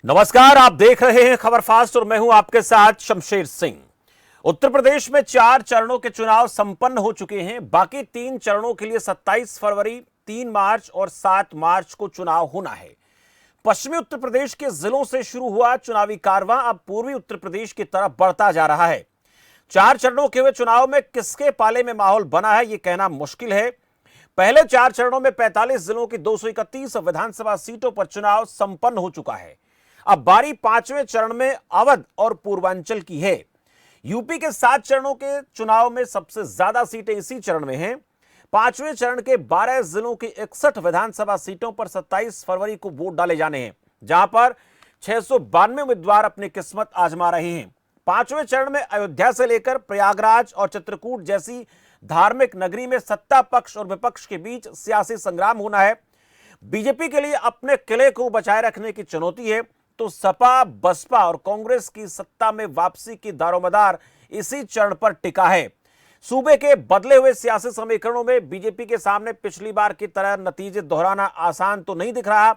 नमस्कार, आप देख रहे हैं खबर फास्ट और मैं हूं आपके साथ शमशेर सिंह। उत्तर प्रदेश में 4 चरणों के चुनाव संपन्न हो चुके हैं। बाकी 3 चरणों के लिए 27 फरवरी, 3 मार्च और 7 मार्च को चुनाव होना है। पश्चिमी उत्तर प्रदेश के जिलों से शुरू हुआ चुनावी कारवां अब पूर्वी उत्तर प्रदेश की तरफ बढ़ता जा रहा है। 4 चरणों के हुए चुनाव में किसके पाले में माहौल बना है, यह कहना मुश्किल है। पहले 4 चरणों में 45 जिलों की 231 विधानसभा सीटों पर चुनाव संपन्न हो चुका है। अब बारी 5वें चरण में अवध और पूर्वांचल की है। यूपी के 7 चरणों के चुनाव में सबसे ज्यादा सीटें इसी चरण में हैं। 5वें चरण के 12 जिलों की 61 विधानसभा सीटों पर 27 फरवरी को वोट डाले जाने हैं, जहां पर 692 उम्मीदवार अपनी किस्मत आजमा रहे हैं। 5वें चरण में अयोध्या से लेकर प्रयागराज और चित्रकूट जैसी धार्मिक नगरी में सत्ता पक्ष और विपक्ष के बीच सियासी संग्राम होना है। बीजेपी के लिए अपने किले को बचाए रखने की चुनौती है, तो सपा, बसपा और कांग्रेस की सत्ता में वापसी की दारोमदार इसी चरण पर टिका है। सूबे के बदले हुए सियासी समीकरणों में बीजेपी के सामने पिछली बार की तरह नतीजे दोहराना आसान तो नहीं दिख रहा।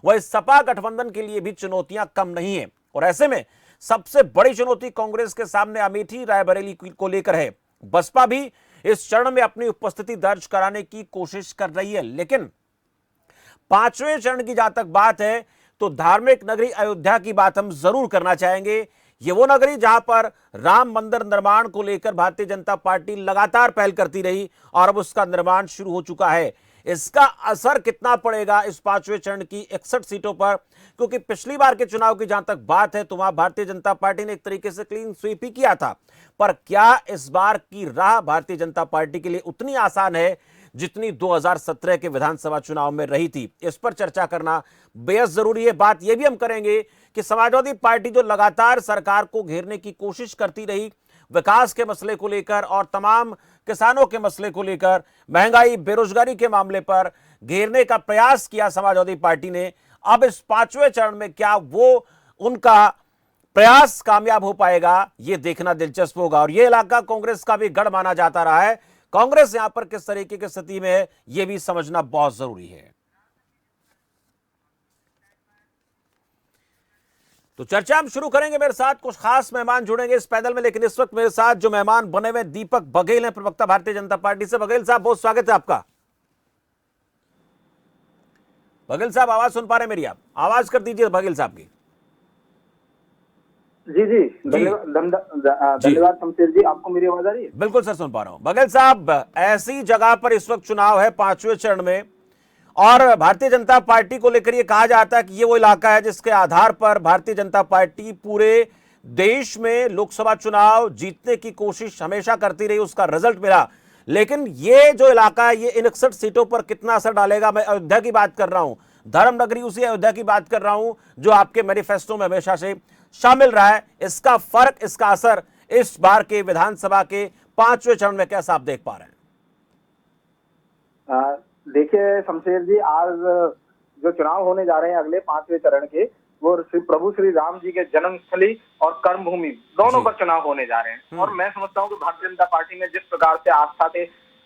वही सपा गठबंधन के लिए भी चुनौतियां कम नहीं है और ऐसे में सबसे बड़ी चुनौती कांग्रेस के सामने अमेठी रायबरेली को लेकर है। बसपा भी इस चरण में अपनी उपस्थिति दर्ज कराने की कोशिश कर रही है, लेकिन 5वें चरण की जहां तक बात है तो धार्मिक नगरी अयोध्या की बात हम जरूर करना चाहेंगे। ये वो नगरी जहां पर राम मंदिर निर्माण को लेकर भारतीय जनता पार्टी लगातार पहल करती रही और अब उसका निर्माण शुरू हो चुका है। इसका असर कितना पड़ेगा इस 5वें चरण की 61 सीटों पर, क्योंकि पिछली बार के चुनाव की जहां तक बात है तो वहां भारतीय जनता पार्टी ने एक तरीके से क्लीन स्वीप ही किया था। पर क्या इस बार की राह भारतीय जनता पार्टी के लिए उतनी आसान है जितनी 2017 के विधानसभा चुनाव में रही थी? इस पर चर्चा करना बेहद जरूरी है। बात यह भी हम करेंगे कि समाजवादी पार्टी जो लगातार सरकार को घेरने की कोशिश करती रही, विकास के मसले को लेकर और तमाम किसानों के मसले को लेकर, महंगाई, बेरोजगारी के मामले पर घेरने का प्रयास किया समाजवादी पार्टी ने, अब इस 5वें चरण में क्या वो उनका प्रयास कामयाब हो पाएगा, यह देखना दिलचस्प होगा। और यह इलाका कांग्रेस का भी गढ़ माना जाता रहा है। कांग्रेस यहां पर किस तरीके की स्थिति में है, यह भी समझना बहुत जरूरी है। तो चर्चा हम शुरू करेंगे। मेरे साथ कुछ खास मेहमान जुड़ेंगे इस पैनल में, लेकिन इस वक्त मेरे साथ जो मेहमान बने हुए दीपक बघेल हैं, प्रवक्ता भारतीय जनता पार्टी से। बघेल साहब, बहुत स्वागत है आपका। बघेल साहब, आवाज सुन पा रहे हैं मेरी? आप आवाज कर दीजिए बघेल साहब की। जी जी, धन्यवाद शमशेर जी। आपको मेरी आवाज आ रही है? बिल्कुल सर, सुन पा रहा हूं। बघेल साहब, ऐसी जगह पर इस वक्त चुनाव है 5वें चरण में, और भारतीय जनता पार्टी को लेकर यह कहा जाता है कि ये वो इलाका है जिसके आधार पर भारतीय जनता पार्टी पूरे देश में लोकसभा चुनाव जीतने की कोशिश हमेशा करती रही, उसका रिजल्ट मिला। लेकिन ये जो इलाका है, ये इन 61 सीटों पर कितना असर डालेगा? मैं अयोध्या की बात कर रहा हूं, धर्म नगरी उसी अयोध्या की बात कर रहा हूं जो आपके मैनिफेस्टो में हमेशा से शामिल रहा है। इसका फर्क, इसका असर इस बार के विधानसभा के 5वें चरण में कैसा आप देख पा रहे हैं? देखिए शमशेर जी, आज जो चुनाव होने जा रहे हैं अगले 5वें चरण के, वो प्रभु श्री राम जी के जन्मस्थली और कर्मभूमि दोनों पर चुनाव होने जा रहे हैं। और मैं समझता हूँ कि भारतीय जनता पार्टी ने जिस प्रकार से आस्था के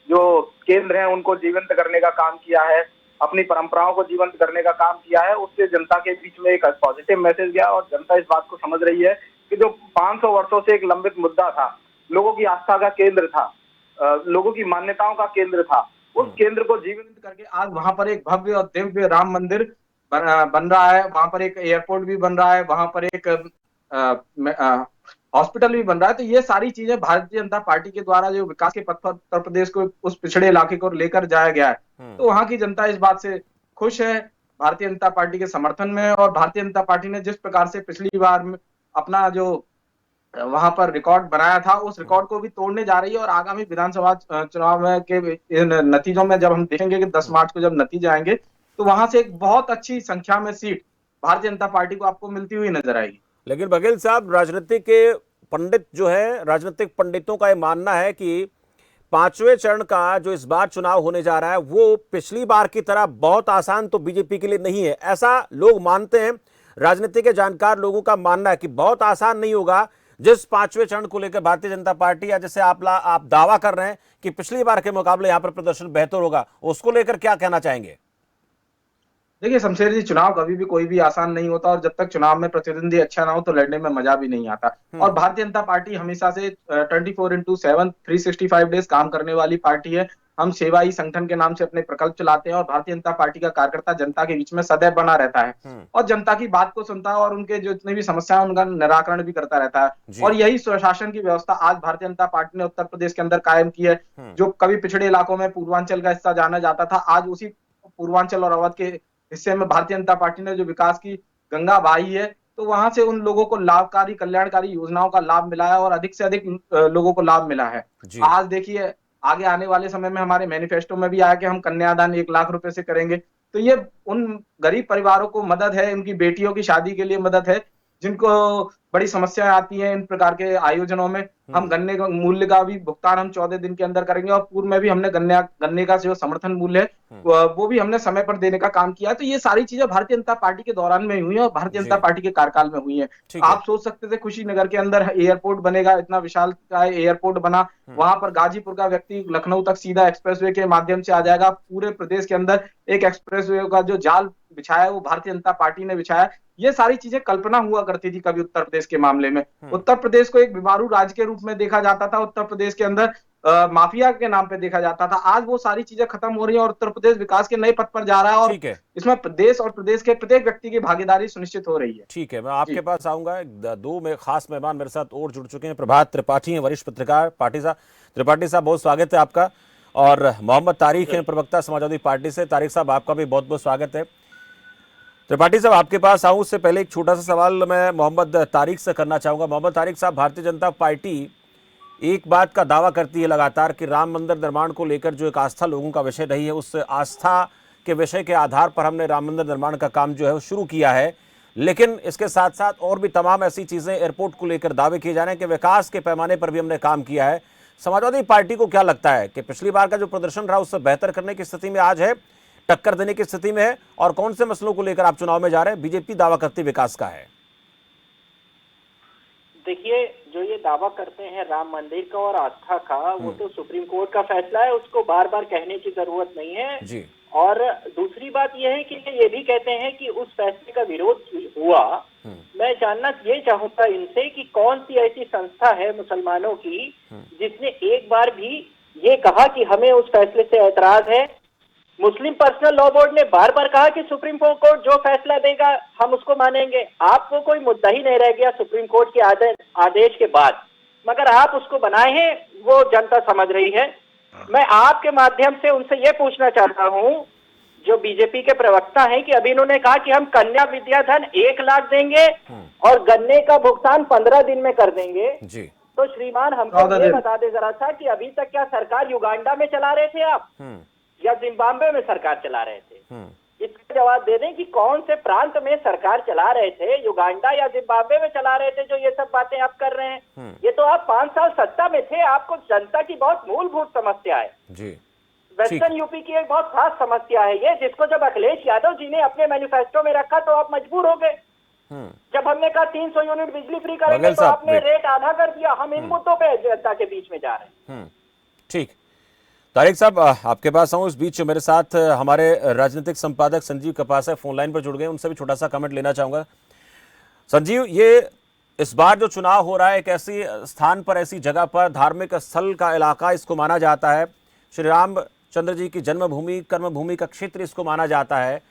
जो केंद्र हैं उनको जीवंत करने का काम किया है, अपनी परंपराओं को जीवंत करने का काम किया है, उससे जनता के बीच में एक पॉजिटिव मैसेज गया और जनता इस बात को समझ रही है कि जो 500 वर्षों से एक लंबित मुद्दा था, लोगों की आस्था का केंद्र था, लोगों की मान्यताओं का केंद्र था, उस केंद्र को जीवंत करके आज वहां पर एक भव्य और दिव्य राम मंदिर बन रहा है। वहां पर एक एयरपोर्ट भी बन रहा है, वहां पर एक हॉस्पिटल भी बन रहा है। तो ये सारी चीजें भारतीय जनता पार्टी के द्वारा जो विकास के पथ पर उत्तर प्रदेश को, उस पिछड़े इलाके को लेकर जाया गया है, तो वहां की जनता इस बात से खुश है भारतीय जनता पार्टी के समर्थन में। और भारतीय जनता पार्टी ने जिस प्रकार से पिछली बार में अपना जो वहां पर रिकॉर्ड बनाया था, उस रिकॉर्ड को भी तोड़ने जा रही है। और आगामी विधानसभा चुनाव में के नतीजों में जब हम देखेंगे कि 10 मार्च को जब नतीजे आएंगे, तो वहां से एक बहुत अच्छी संख्या में सीट भारतीय जनता पार्टी को आपको मिलती हुई नजर आएगी। लेकिन बघेल साहब, राजनीतिक के पंडित जो है, राजनीतिक पंडितों का यह मानना है कि 5वें चरण का जो इस बार चुनाव होने जा रहा है वो पिछली बार की तरह बहुत आसान तो बीजेपी के लिए नहीं है, ऐसा लोग मानते हैं। राजनीति के जानकार लोगों का मानना है कि बहुत आसान नहीं होगा जिस 5वें चरण को लेकर भारतीय जनता पार्टी, या जैसे आप दावा कर रहे हैं कि पिछली बार के मुकाबले यहां पर प्रदर्शन बेहतर होगा, उसको लेकर क्या कहना चाहेंगे? देखिए शमशेर जी, चुनाव कभी भी कोई भी आसान नहीं होता, और जब तक चुनाव में प्रतिद्वंदी अच्छा ना हो तो लड़ने में मजा भी नहीं आता। और भारतीय जनता पार्टी हमेशा से 24/7 365 डेज काम करने वाली पार्टी है। हम सेवा ही संगठन के नाम से अपने प्रकल्प चलाते हैं, और भारतीय जनता पार्टी का कार्यकर्ता जनता के बीच में सदैव बना रहता है और जनता की बात को सुनता है, और उनके जो जितने भी समस्या है उनका निराकरण भी करता रहता है। जी। और यही स्वशासन की व्यवस्था आज भारतीय जनता पार्टी ने उत्तर प्रदेश के अंदर कायम की है। जो कभी पिछड़े इलाकों में पूर्वांचल का हिस्सा जाना जाता था, आज उसी पूर्वांचल और अवध के हिस्से में भारतीय जनता पार्टी ने जो विकास की गंगा बहाई है, तो वहां से उन लोगों को लाभकारी कल्याणकारी योजनाओं का लाभ मिला है, और अधिक से अधिक लोगों को लाभ मिला है। जी। आज देखिए, आगे आने वाले समय में हमारे मैनिफेस्टो में भी आया कि हम कन्यादान 1 लाख रुपए से करेंगे। तो ये उन गरीब परिवारों को मदद है, उनकी बेटियों की शादी के लिए मदद है, जिनको बड़ी समस्याएं आती हैं इन प्रकार के आयोजनों में। हम गन्ने का मूल्य का भी भुगतान हम 14 दिन के अंदर करेंगे, और पूर्व में भी हमने गन्ने का जो समर्थन मूल्य है वो भी हमने समय पर देने का काम किया है। तो ये सारी चीजें भारतीय जनता पार्टी के दौरान में हुई है, और भारतीय जनता जी। पार्टी के कार्यकाल में हुई है। ठीक है। आप सोच सकते थे कुशीनगर के अंदर एयरपोर्ट बनेगा, इतना विशाल एयरपोर्ट बना, वहां पर गाजीपुर का व्यक्ति लखनऊ तक सीधा एक्सप्रेसवे के माध्यम से आ जाएगा। पूरे प्रदेश के अंदर एक एक्सप्रेसवे का जो जाल बिछाया है वो भारतीय जनता पार्टी ने बिछाया। ये सारी चीजें कल्पना हुआ करती थी कभी उत्तर प्रदेश के मामले में। उत्तर प्रदेश को एक बीमारू राज्य के रूप में देखा जाता था, उत्तर प्रदेश के अंदर माफिया के नाम पे देखा जाता था। आज वो सारी चीजें खत्म हो रही हैं, और उत्तर प्रदेश विकास के नए पथ पर जा रहा है, और ठीक है। इसमें प्रदेश और प्रदेश के प्रत्येक व्यक्ति की भागीदारी सुनिश्चित हो रही है। ठीक है, मैं जी। आपके पास आऊंगा। दो में खास मेहमान मेरे साथ और जुड़ चुके हैं। प्रभात त्रिपाठी हैं, वरिष्ठ पत्रकार। पार्टी साहब, त्रिपाठी साहब, बहुत स्वागत है आपका। और मोहम्मद तारिक हैं, प्रवक्ता समाजवादी पार्टी से। तारिक साहब, आपका भी बहुत बहुत स्वागत है। त्रिपाठी साहब, आपके पास आऊं उससे पहले एक छोटा सा सवाल मैं मोहम्मद तारिक से करना चाहूंगा। मोहम्मद तारिक साहब, भारतीय जनता पार्टी एक बात का दावा करती है लगातार कि राम मंदिर निर्माण को लेकर जो एक आस्था लोगों का विषय रही है, उस आस्था के विषय के आधार पर हमने राम मंदिर निर्माण का काम जो है वो शुरू किया है। लेकिन इसके साथ साथ और भी तमाम ऐसी चीजें, एयरपोर्ट को लेकर दावे किए जा रहे हैं कि विकास के पैमाने पर भी हमने काम किया है। समाजवादी पार्टी को क्या लगता है कि पिछली बार का जो प्रदर्शन रहा उससे बेहतर करने की स्थिति में आज है, टक्कर देने की स्थिति में है? और कौन से मसलों को लेकर आप चुनाव में जा रहे हैं? बीजेपी दावा करती विकास का है। देखिए, जो ये दावा करते हैं राम मंदिर का और आस्था का, वो तो सुप्रीम कोर्ट का फैसला है, उसको बार बार कहने की जरूरत नहीं है जी। और दूसरी बात यह है कि ये भी कहते हैं कि उस फैसले का विरोध हुआ। मैं जानना ये चाहूंगा इनसे कि कौन सी ऐसी संस्था है मुसलमानों की जिसने एक बार भी ये कहा कि हमें उस फैसले से ऐतराज है। मुस्लिम पर्सनल लॉ बोर्ड ने बार बार कहा कि सुप्रीम कोर्ट जो फैसला देगा हम उसको मानेंगे। आपको कोई मुद्दा ही नहीं रह गया सुप्रीम कोर्ट के आदेश के बाद, मगर आप उसको बनाए हैं, वो जनता समझ रही है। मैं आपके माध्यम से उनसे ये पूछना चाहता हूं, जो बीजेपी के प्रवक्ता हैं, कि अभी इन्होंने कहा कि हम कन्या विद्याधन 1 लाख देंगे और गन्ने का भुगतान 15 दिन में कर देंगे जी। तो श्रीमान हमको ये बता दे जरा सा कि अभी तक क्या सरकार युगांडा में चला रहे थे आप या जिम्बाब्वे में सरकार चला रहे थे? इसका जवाब दे दें कि कौन से प्रांत में सरकार चला रहे थे, युगांडा या जिम्बाब्वे में चला रहे थे, जो ये सब बातें आप कर रहे हैं। ये तो आप 5 साल सत्ता में थे, आपको जनता की बहुत मूलभूत समस्या है जी। वेस्टर्न यूपी की एक बहुत खास समस्या है ये, जिसको जब अखिलेश यादव जी ने अपने मैनिफेस्टो में रखा तो आप मजबूर हो गए। जब हमने कहा 300 यूनिट बिजली फ्री करेंगे तो आपने रेट आधा कर दिया। हम इन मुद्दों पे जनता के बीच में जा रहे हैं। ठीक, तारिक साहब आपके पास आऊं। इस बीच मेरे साथ हमारे राजनीतिक संपादक संजीव कपासा फोन लाइन पर जुड़ गए, उनसे भी छोटा सा कमेंट लेना चाहूंगा। संजीव, ये इस बार जो चुनाव हो रहा है, एक ऐसी स्थान पर, ऐसी जगह पर, धार्मिक स्थल का इलाका इसको माना जाता है, श्री रामचंद्र जी की जन्मभूमि, कर्मभूमि का क्षेत्र इसको माना जाता है।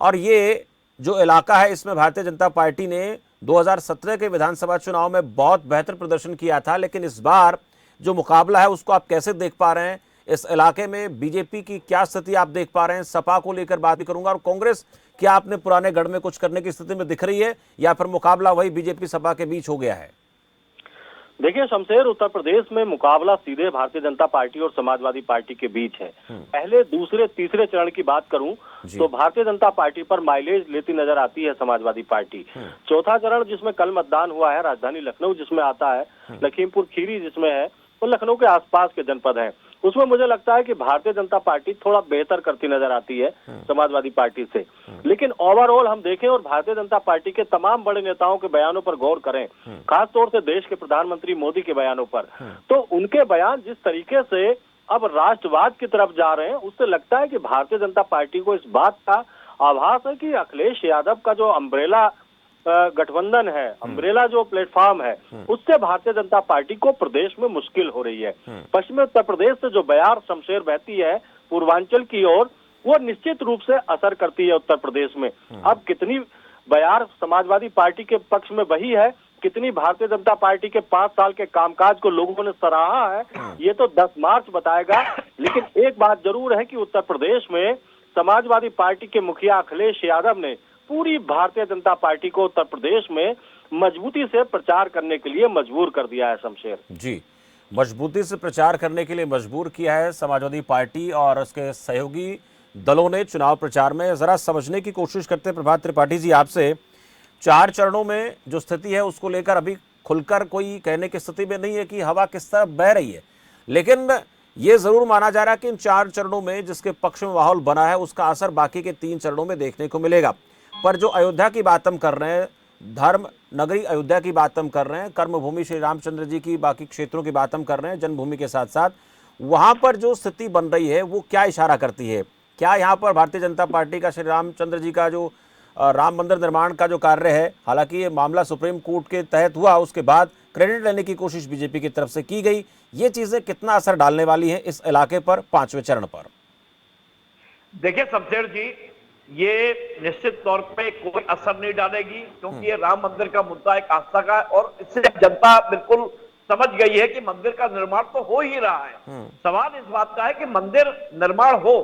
और ये जो इलाका है, इसमें भारतीय जनता पार्टी ने 2017 के विधानसभा चुनाव में बहुत बेहतर प्रदर्शन किया था। लेकिन इस बार जो मुकाबला है उसको आप कैसे देख पा रहे हैं? इस इलाके में बीजेपी की क्या स्थिति आप देख पा रहे हैं? सपा को लेकर बात भी करूंगा, और कांग्रेस क्या आपने पुराने गढ़ में कुछ करने की स्थिति में दिख रही है, या फिर मुकाबला वही बीजेपी सपा के बीच हो गया है? देखिए शमशेर, उत्तर प्रदेश में मुकाबला सीधे भारतीय जनता पार्टी और समाजवादी पार्टी के बीच है। पहले, दूसरे, तीसरे चरण की बात करूं तो भारतीय जनता पार्टी पर माइलेज लेती नजर आती है समाजवादी पार्टी। चौथा चरण जिसमें कल मतदान हुआ है, राजधानी लखनऊ जिसमें आता है, लखीमपुर खीरी जिसमें है, वो लखनऊ के आसपास के जनपद हैं, उसमें मुझे लगता है कि भारतीय जनता पार्टी थोड़ा बेहतर करती नजर आती है समाजवादी पार्टी से। लेकिन ओवरऑल हम देखें और भारतीय जनता पार्टी के तमाम बड़े नेताओं के बयानों पर गौर करें, खासतौर से देश के प्रधानमंत्री मोदी के बयानों पर, तो उनके बयान जिस तरीके से अब राष्ट्रवाद की तरफ जा रहे हैं, उससे लगता है कि भारतीय जनता पार्टी को इस बात का आभास है कि अखिलेश यादव का जो अम्ब्रेला गठबंधन है, अम्ब्रेला जो प्लेटफॉर्म है, उससे भारतीय जनता पार्टी को प्रदेश में मुश्किल हो रही है। पश्चिमी उत्तर प्रदेश से जो बयार शमशेर बहती है पूर्वांचल की ओर, वो निश्चित रूप से असर करती है उत्तर प्रदेश में। अब कितनी बयार समाजवादी पार्टी के पक्ष में बही है, कितनी भारतीय जनता पार्टी के 5 साल के कामकाज को लोगों ने सराहा है, ये तो 10 मार्च बताएगा। लेकिन एक बात जरूर है कि उत्तर प्रदेश में समाजवादी पार्टी के मुखिया अखिलेश यादव ने पूरी भारतीय जनता पार्टी को उत्तर प्रदेश में मजबूती से प्रचार करने के लिए मजबूर कर दिया है। शमशेर जी, मजबूती से प्रचार करने के लिए मजबूर किया है समाजवादी पार्टी और उसके सहयोगी दलों ने चुनाव प्रचार में। जरा समझने की कोशिश करते हैं प्रभात त्रिपाठी जी आपसे, 4 चरणों में जो स्थिति है उसको लेकर अभी खुलकर कोई कहने की स्थिति में नहीं है कि हवा किस तरफ बह रही है, लेकिन ये जरूर माना जा रहा है कि इन 4 चरणों में जिसके पक्ष में माहौल बना है उसका असर बाकी के 3 चरणों में देखने को मिलेगा। पर जो अयोध्या की बात हम कर रहे हैं, धर्म नगरी अयोध्या की बात हम कर रहे हैं, कर्मभूमि श्री रामचंद्र जी की, बाकी क्षेत्रों की बात हम कर रहे हैं, जन्मभूमि के साथ साथ वहां पर जो स्थिति बन रही है वो क्या इशारा करती है? क्या यहाँ पर भारतीय जनता पार्टी का श्री रामचंद्र जी का जो राम मंदिर निर्माण का जो कार्य है, हालांकि ये मामला सुप्रीम कोर्ट के तहत हुआ, उसके बाद क्रेडिट लेने की कोशिश बीजेपी की तरफ से की गई, ये चीजें कितना असर डालने वाली हैं इस इलाके पर 5वें चरण पर? देखिए शमशेर जी, ये निश्चित तौर पे कोई असर नहीं डालेगी, क्योंकि ये राम मंदिर का मुद्दा एक आस्था का है और इससे जनता बिल्कुल समझ गई है कि मंदिर का निर्माण तो हो ही रहा है। सवाल इस बात का है कि मंदिर निर्माण हो,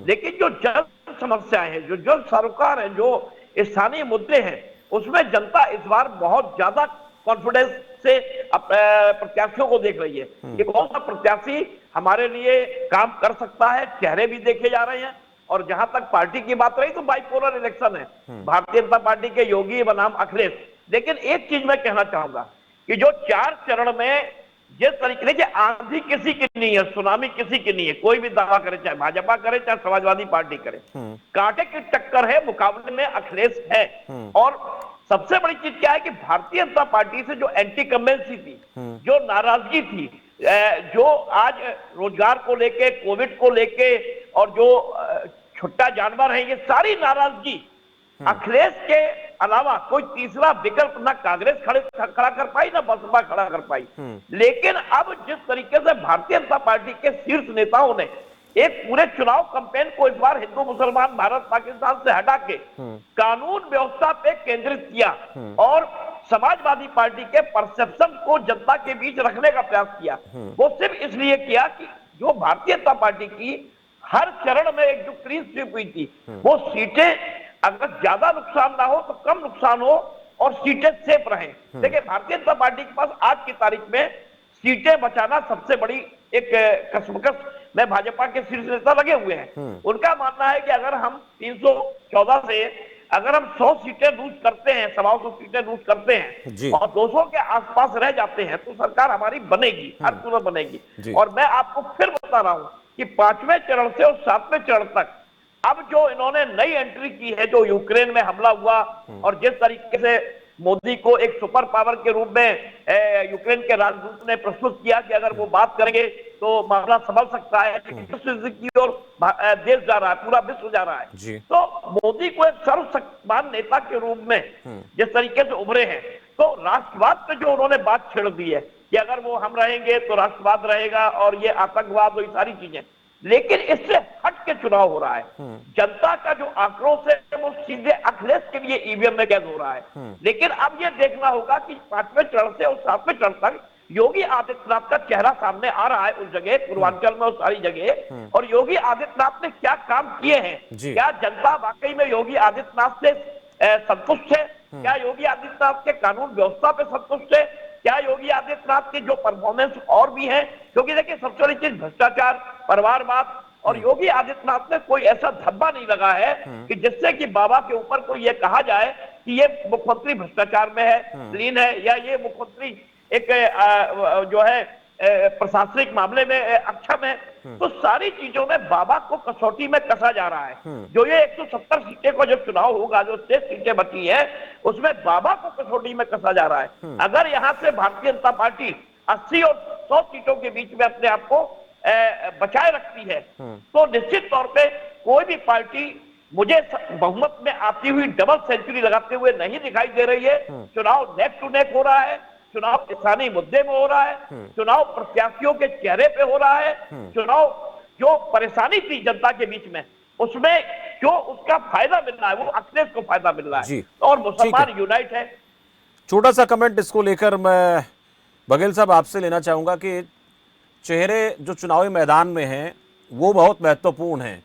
लेकिन जो जन समस्याएं हैं, जो जन सरोकार है, जो स्थानीय मुद्दे हैं, उसमें जनता इस बार बहुत ज्यादा कॉन्फिडेंस से प्रत्याशियों को देख रही है कि कौन सा प्रत्याशी हमारे लिए काम कर सकता है। चेहरे भी देखे जा रहे हैं। और जहां तक पार्टी की बात रही तो बाइपोलर इलेक्शन है, भारतीय जनता पार्टी के योगी बनाम अखिलेश। लेकिन एक चीज मैं कहना चाहूंगा कि जो 4 चरण में जिस तरीके से आंधी किसी की नहीं है, सुनामी किसी की नहीं है, कोई भी दावा करे, चाहे भाजपा करे चाहे समाजवादी पार्टी करे, कांटे की टक्कर है, मुकाबले में अखिलेश है। और सबसे बड़ी चीज क्या है कि भारतीय जनता पार्टी से जो एंटी कमेंसी थी, जो नाराजगी थी, जो आज रोजगार को लेके, कोविड को लेके और जो छुट्टा जानवर है, ये सारी नाराजगी अखिलेश के अलावा कोई तीसरा विकल्प ना कांग्रेस खड़ा कर पाई ना बसपा खड़ा कर पाई। लेकिन अब जिस तरीके से भारतीय जनता पार्टी के शीर्ष नेताओं ने एक पूरे चुनाव कैंपेन को इस बार हिंदू मुसलमान भारत पाकिस्तान से हटा के कानून व्यवस्था पे केंद्रित किया और समाजवादी पार्टी के परसेप्शन को जनता के बीच रखने का प्रयास किया, वो सिर्फ इसलिए किया कि जो भारतीय जनता पार्टी की हर चरण में एक जो क्लीन स्वीप हुई थी, वो सीटें अगर ज्यादा नुकसान ना हो तो कम नुकसान हो और सीटें सेफ रहें। देखिए भारतीय जनता पार्टी के पास आज की तारीख में सीटें बचाना सबसे बड़ी एक कशमकश में भाजपा के शीर्ष नेता लगे हुए हैं। उनका मानना है कि अगर हम 314 से अगर हम 100 सीटें लूज करते हैं, 100 सीटें लूज करते हैं और 200 के आसपास रह जाते हैं तो सरकार हमारी बनेगी, हर सूरत बनेगी। और मैं आपको फिर बता रहा हूं कि 5वें चरण से और 7वें चरण तक अब जो इन्होंने नई एंट्री की है, जो यूक्रेन में हमला हुआ और जिस तरीके से मोदी को एक सुपर पावर के रूप में यूक्रेन के राजदूत ने प्रस्तुत किया कि अगर वो बात करेंगे तो मामला संभल सकता है, की ओर देश जा रहा है, पूरा विश्व जा रहा है। तो मोदी को एक सर्वशक्तिमान नेता के रूप में जिस तरीके से उभरे हैं, तो राष्ट्रवाद पे जो उन्होंने बात छेड़ दी है कि अगर वो हम रहेंगे तो राष्ट्रवाद रहेगा और ये आतंकवाद और ये सारी चीजें, लेकिन इससे हट के चुनाव हो रहा है। जनता का जो आक्रोश है वो सीधे अखिलेश के लिए ईवीएम में कैद हो रहा है। लेकिन अब ये देखना होगा कि 5वें चरण से और 7वें चरण तक योगी आदित्यनाथ का चेहरा सामने आ रहा है उस जगह, पूर्वांचल में, उस सारी जगह, और योगी आदित्यनाथ ने क्या काम किए हैं, क्या जनता वाकई में योगी आदित्यनाथ से संतुष्ट है, क्या योगी आदित्यनाथ के कानून व्यवस्था पे संतुष्ट है, क्या योगी आदित्यनाथ के जो परफॉर्मेंस और भी हैं, क्योंकि देखिए सबसे बड़ी चीज भ्रष्टाचार, परिवारवाद, और योगी आदित्यनाथ ने कोई ऐसा धब्बा नहीं लगा है कि जिससे कि बाबा के ऊपर कोई ये कहा जाए कि ये मुख्यमंत्री भ्रष्टाचार में है, लीन है, या ये मुख्यमंत्री एक जो है प्रशासनिक मामले में अक्षम है। तो सारी चीजों में बाबा को कसौटी में कसा जा रहा है। जो ये 170 सीटें का जो चुनाव होगा, जो 6 सीटें बची है, उसमें बाबा को कसौटी में कसा जा रहा है। अगर यहां से भारतीय जनता पार्टी 80 और 100 सीटों के बीच में अपने आप को बचाए रखती है तो निश्चित तौर पे कोई भी पार्टी मुझे बहुमत में आती हुई डबल सेंचुरी लगाते हुए नहीं दिखाई दे रही है। चुनाव नेक टू नेक हो रहा है, चुनाव किसानी मुद्दे में हो रहा है, चुनाव प्रत्याशियों के चेहरे पे हो रहा है, चुनाव जो परेशानी थी जनता के बीच में उसमें जो उसका फायदा मिल रहा है वो अखिलेश को फायदा मिल रहा है और मुसलमान यूनाइट है। छोटा सा कमेंट इसको लेकर मैं बघेल साहब आपसे लेना चाहूंगा कि चेहरे जो चुनावी मैदान में हैं वो बहुत महत्वपूर्ण हैं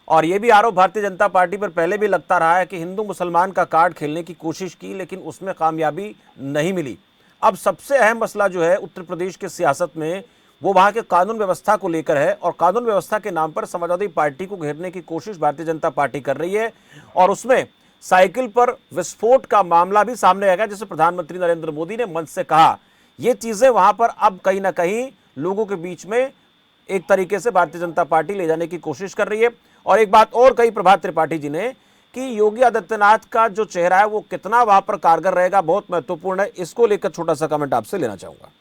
और ये भी आरोप भारतीय जनता पार्टी पर पहले भी लगता रहा है कि हिंदू मुसलमान का कार्ड खेलने की कोशिश की लेकिन उसमें कामयाबी नहीं मिली। अब सबसे अहम मसला जो है उत्तर प्रदेश के सियासत में वो वहाँ के कानून व्यवस्था को लेकर है और कानून व्यवस्था के नाम पर समाजवादी पार्टी को घेरने की कोशिश भारतीय जनता पार्टी कर रही है और उसमें साइकिल पर विस्फोट का मामला भी सामने आएगा जिसे प्रधानमंत्री नरेंद्र मोदी ने मंच से कहा। ये चीजें वहां पर अब कहीं ना कहीं लोगों के बीच में एक तरीके से भारतीय जनता पार्टी ले जाने की कोशिश कर रही है। और एक बात और कही प्रभात त्रिपाठी जी ने कि योगी आदित्यनाथ का जो चेहरा है वो कितना वहां पर कारगर रहेगा बहुत महत्वपूर्ण है। इसको लेकर छोटा सा कमेंट आपसे लेना चाहूंगा।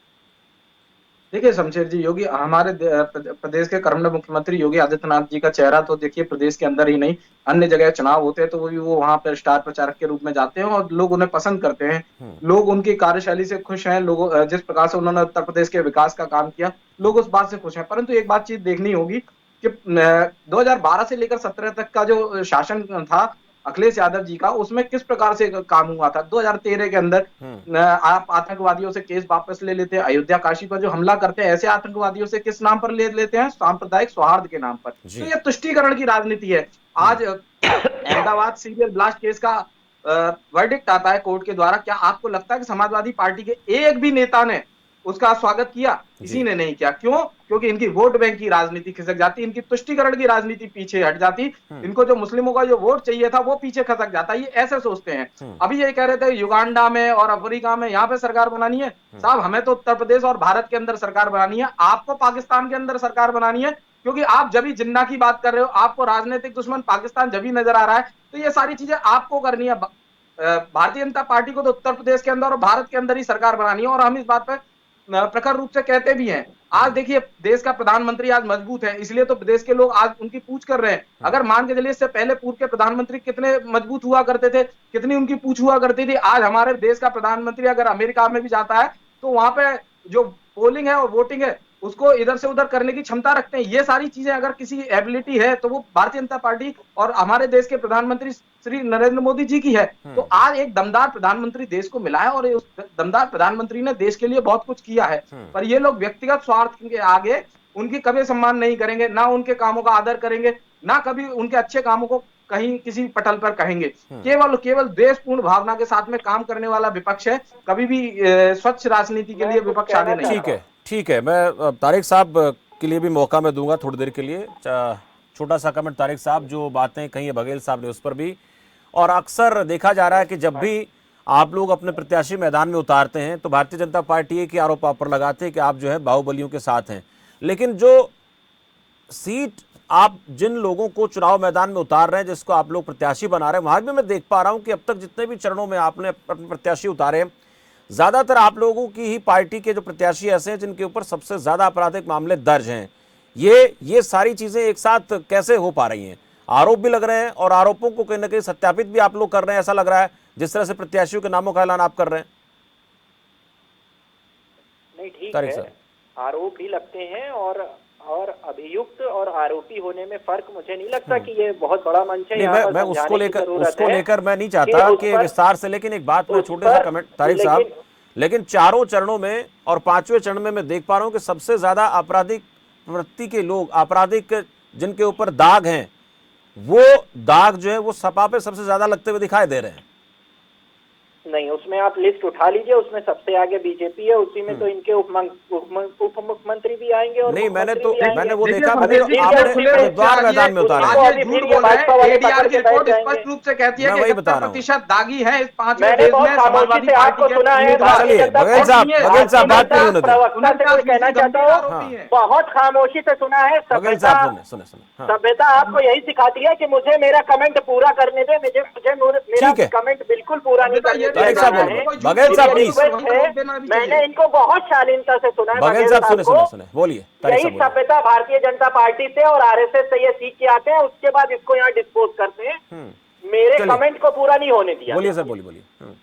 देखिए शमशेर जी, योगी हमारे प्रदेश के कर्मठ मुख्यमंत्री योगी आदित्यनाथ जी का चेहरा तो देखिए प्रदेश के अंदर ही नहीं अन्य जगह चुनाव होते हैं तो वो वहां पर स्टार प्रचारक के रूप में जाते हैं और लोग उन्हें पसंद करते हैं। लोग उनकी कार्यशैली से खुश हैं, लोग जिस प्रकार से उन्होंने उत्तर प्रदेश के विकास का काम किया लोग उस बात से खुश हैं। परंतु एक बात चीज देखनी होगी कि 2012 से लेकर 17 तक का जो शासन था अखिलेश यादव जी का उसमें किस प्रकार से काम हुआ था। 2013 के अंदर आप आतंकवादियों से केस वापस ले लेते हैं, अयोध्या काशी पर जो हमला करते हैं ऐसे आतंकवादियों से किस नाम पर ले लेते हैं, सांप्रदायिक सौहार्द के नाम पर। तो ये तुष्टीकरण की राजनीति है। आज अहमदाबाद सीरियल ब्लास्ट केस का वर्डिक्ट आता है कोर्ट के द्वारा, क्या आपको लगता है कि समाजवादी पार्टी के एक भी नेता ने उसका स्वागत किया? किसी ने नहीं किया। क्यों? क्योंकि इनकी वोट बैंक की राजनीति खिसक जाती, इनकी तुष्टीकरण की राजनीति पीछे हट जाती, इनको जो मुस्लिमों का जो वोट चाहिए था वो पीछे खसक जाता। ये ऐसे सोचते हैं। अभी ये कह रहे थे युगांडा में और अफ्रीका में यहाँ पे सरकार बनानी है। साहब हमें तो उत्तर प्रदेश और भारत के अंदर सरकार बनानी है, आपको पाकिस्तान के अंदर सरकार बनानी है क्योंकि आप जब भी जिन्ना की बात कर रहे हो आपको राजनीतिक दुश्मन पाकिस्तान जब भी नजर आ रहा है तो ये सारी चीजें आपको करनी है। भारतीय जनता पार्टी को तो उत्तर प्रदेश के अंदर और भारत के अंदर ही सरकार बनानी है और हम इस बात पर प्रखर रूप से कहते भी हैं। आज देखिए देश का प्रधानमंत्री आज मजबूत है इसलिए तो प्रदेश के लोग आज उनकी पूछ कर रहे हैं। अगर मान के चलिए इससे पहले पूर्व के प्रधानमंत्री कितने मजबूत हुआ करते थे, कितनी उनकी पूछ हुआ करती थी। आज हमारे देश का प्रधानमंत्री अगर अमेरिका में भी जाता है तो वहां पे जो पोलिंग है और वोटिंग है उसको इधर से उधर करने की क्षमता रखते हैं। ये सारी चीजें अगर किसी एबिलिटी है तो वो भारतीय जनता पार्टी और हमारे देश के प्रधानमंत्री श्री नरेंद्र मोदी जी की है। तो आज एक दमदार प्रधानमंत्री देश को मिला है और उस दमदार प्रधानमंत्री ने देश के लिए बहुत कुछ किया है। पर ये लोग व्यक्तिगत स्वार्थ के आगे उनकी कभी सम्मान नहीं करेंगे, ना उनके कामों का आदर करेंगे, ना कभी उनके अच्छे कामों को कहीं किसी पटल पर कहेंगे। केवल देशपूर्ण भावना के साथ में काम करने वाला विपक्ष है, कभी भी स्वच्छ राजनीति के लिए विपक्ष आगे नहीं। ठीक है, मैं तारिक साहब के लिए भी मौका मैं दूंगा थोड़ी देर के लिए। छोटा सा कमेंट तारिक साहब, जो बातें कही है बघेल साहब ने उस पर भी। और अक्सर देखा जा रहा है कि जब भी आप लोग अपने प्रत्याशी मैदान में उतारते हैं तो भारतीय जनता पार्टी के आरोप आप पर लगाते हैं कि आप जो है बाहुबलियों के साथ हैं, लेकिन जो सीट आप जिन लोगों को चुनाव मैदान में उतार रहे हैं, जिसको आप लोग प्रत्याशी बना रहे हैं, वहां भी मैं देख पा रहा हूं कि अब तक जितने भी चरणों में आपने अपने प्रत्याशी उतारे ज्यादातर आप लोगों की ही पार्टी के जो प्रत्याशी ऐसे हैं जिनके ऊपर सबसे ज्यादा आपराधिक मामले दर्ज हैं। ये सारी चीजें एक साथ कैसे हो पा रही हैं? आरोप भी लग रहे हैं और आरोपों को कहीं ना कहीं सत्यापित भी आप लोग कर रहे हैं, ऐसा लग रहा है जिस तरह से प्रत्याशियों के नामों का ऐलान आप कर रहे हैं। नहीं, ठीक है, आरोप भी लगते हैं और अभियुक्त और आरोपी होने में फर्क मुझे नहीं लगता कि ये बहुत बड़ा मंच है। मैं उसको लेकर मैं नहीं चाहता कि विस्तार से, लेकिन एक बात में छोटे सा कमेंट तारिक साहब, लेकिन चारों चरणों में और पांचवें चरण में मैं देख पा रहा हूं कि सबसे ज्यादा आपराधिक प्रवृत्ति के लोग, आपराधिक जिनके ऊपर दाग हैं, वो दाग जो है वो सपा पे सबसे ज्यादा लगते हुए दिखाई दे रहे हैं। नहीं, उसमें आप लिस्ट उठा लीजिए, उसमें सबसे आगे बीजेपी है, उसी में तो इनके उप मुख्यमंत्री भी आएंगे। और नहीं, मैंने वो देखा, द्वार मैदान में उतारा। स्पष्ट रूप से कहती है कि 70% दागी है इस 5 देश में समाजवादी आपको सुना है। बघेल साहब बात पूरी होने दें। कहना चाहता हूँ, बहुत खामोशी से सुना है। सभ्यता आपको यही सिखाती है कि मुझे मेरा कमेंट पूरा करने दे, मुझे मेरा कमेंट बिल्कुल पूरा नहीं करने तारिक साहब करना है। बोलिए, बघेल साहब प्लीज। रिक्वेस्ट है, मैंने इनको बहुत शालीनता से सुना है। बघेल साहब सुने को सुने बोलिए, तारिक यही साहब बोलिए। सभ्यता भारतीय जनता पार्टी से और आरएसएस से ये सीख के आते हैं, उसके बाद इसको यहाँ डिस्पोज करते हैं। मेरे चलिए। कमेंट को पूरा नहीं होने दिया। बोलिए सर, बोलिए बोलिए।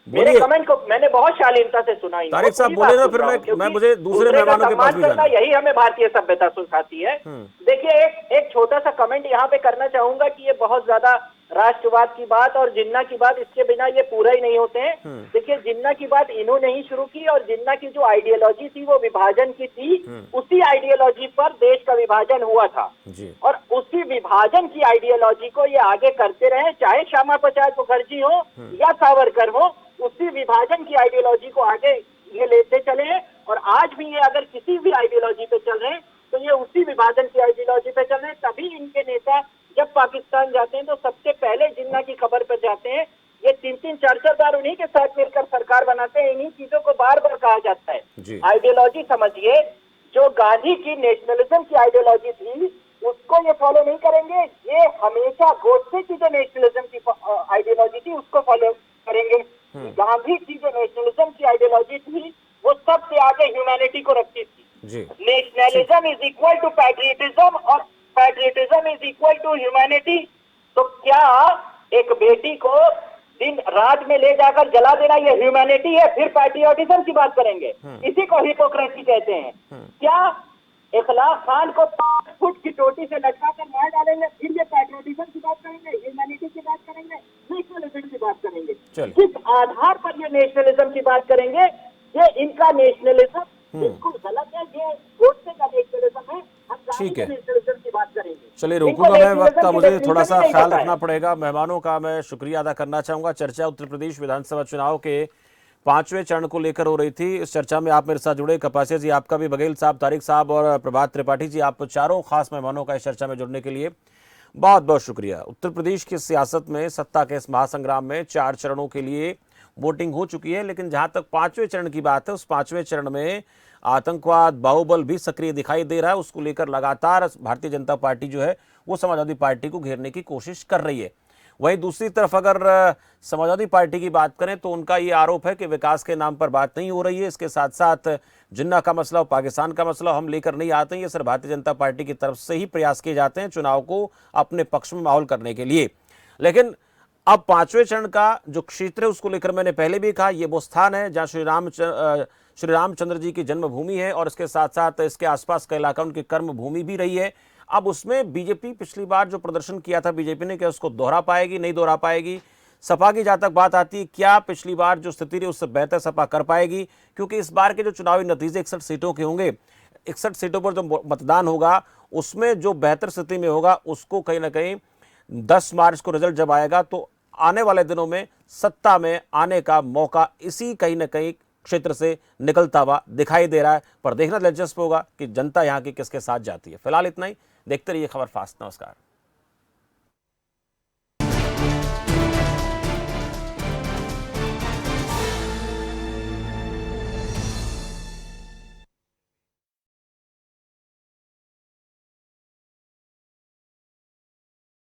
मेरे बोलिए कमेंट को मैंने बहुत शालीनता से सुना। इनको तारिक साहब पूरी बोले बात ना, सुन फिर रहा हूं, मैं क्योंकि मुझे दूसरे का मेहमानों के पास सम्मान भी करना जाना है। यही हमें भारतीय सभ्यता सिखाती है। देखिए एक छोटा सा कमेंट यहाँ पे करना चाहूंगा कि ये बहुत ज्यादा राष्ट्रवाद की बात और जिन्ना की बात, इसके बिना ये पूरा ही नहीं होते हैं। देखिए जिन्ना की बात इन्होंने ही शुरू की और जिन्ना की जो आइडियोलॉजी थी वो विभाजन की थी। उसी आइडियोलॉजी पर देश का विभाजन हुआ था जी। और उसी विभाजन की आइडियोलॉजी को ये आगे करते रहे, चाहे श्यामा प्रसाद मुखर्जी हो या सावरकर हो। उसी विभाजन की आइडियोलॉजी को आगे ये लेते चले हैं और आज भी ये अगर किसी भी आइडियोलॉजी पे चल रहे हैं तो ये उसी विभाजन की आइडियोलॉजी पे चल रहे हैं। तभी इनके नेता जब पाकिस्तान जाते हैं तो सबसे पहले जिन्ना की खबर पर जाते हैं। ये 3-3 4-4 बार उन्हीं के साथ मिलकर सरकार बनाते हैं। इन्हीं चीजों को बार बार कहा जाता है। आइडियोलॉजी समझिए, जो गांधी की नेशनलिज्म की आइडियोलॉजी थी उसको ये फॉलो नहीं करेंगे। ये हमेशा गोडसे की जो नेशनलिज्म की आइडियोलॉजी थी उसको फॉलो करेंगे। गांधी की जो नेशनलिज्म की आइडियोलॉजी थी वो सबसे आगे ह्यूमैनिटी को रखती थी। Nationalism is equal to patriotism और patriotism is equal to humanity. तो क्या एक बेटी को दिन रात में ले जाकर जला देना ये ह्यूमैनिटी है? फिर पैट्रियटिज्म की बात करेंगे, इसी को हिपोक्रेसी कहते हैं। क्या इखलाक खान को 5 फुट की चोटी से लटका कर मार डालेंगे, फिर ये पैट्रियटिज्म की बात करेंगे, ह्यूमैनिटी की बात करेंगे, नेशनलिज्म की बात करेंगे? किस आधार पर ये नेशनलिज्म की बात करेंगे? ये इनका नेशनलिज्म बिल्कुल गलत है। ये गोडसे का नेशनलिज्म है। हम ठीक है, नेशनलिज्म की बात करेंगे। चलिए रोकूंगा मैं, वक्त का मुझे थोड़ा सा ख्याल रखना पड़ेगा। मेहमानों का मैं शुक्रिया अदा करना चाहूंगा। चर्चा उत्तर प्रदेश विधानसभा चुनाव के 5वें चरण को लेकर हो रही थी। इस चर्चा में आप मेरे साथ जुड़े, कपासिया जी आपका भी, बघेल साहब, तारिक साहब और प्रभात त्रिपाठी जी, आप चारों खास मेहमानों का इस चर्चा में जुड़ने के लिए बहुत बहुत शुक्रिया। उत्तर प्रदेश की सियासत में, सत्ता के इस महासंग्राम में 4 चरणों के लिए वोटिंग हो चुकी है, लेकिन जहां तक 5वें चरण की बात है, उस 5वें चरण में आतंकवाद, बाहुबल भी सक्रिय दिखाई दे रहा है। उसको लेकर लगातार भारतीय जनता पार्टी जो है वो समाजवादी पार्टी को घेरने की कोशिश कर रही है। वहीं दूसरी तरफ अगर समाजवादी पार्टी की बात करें तो उनका ये आरोप है कि विकास के नाम पर बात नहीं हो रही है। इसके साथ साथ जिन्ना का मसला और पाकिस्तान का मसला हम लेकर नहीं आते हैं। ये सिर्फ भारतीय जनता पार्टी की तरफ से ही प्रयास किए जाते हैं चुनाव को अपने पक्ष में माहौल करने के लिए। लेकिन अब 5वें चरण का जो क्षेत्र है उसको लेकर मैंने पहले भी कहा, ये वो स्थान है जहाँ श्री रामचंद्र जी की जन्मभूमि है और इसके साथ साथ इसके आसपास का इलाका उनकी कर्म भूमि भी रही है। अब उसमें बीजेपी पिछली बार जो प्रदर्शन किया था बीजेपी ने, क्या उसको दोहरा पाएगी, नहीं दोहरा पाएगी? सपा की जहां तक बात आती है, क्या पिछली बार जो स्थिति रही उससे बेहतर सपा कर पाएगी? क्योंकि इस बार के जो चुनावी नतीजे 61 सीटों के होंगे, 61 सीटों पर जो मतदान होगा उसमें जो बेहतर स्थिति में होगा उसको कहीं ना कहीं 10 मार्च को रिजल्ट जब आएगा तो आने वाले दिनों में सत्ता में आने का मौका इसी कहीं ना कहीं क्षेत्र से निकलता हुआ दिखाई दे रहा है। पर देखना दिलचस्प होगा कि जनता यहाँ की किसके साथ जाती है। फिलहाल इतना ही, देखते रहिए खबर फास्ट। नमस्कार।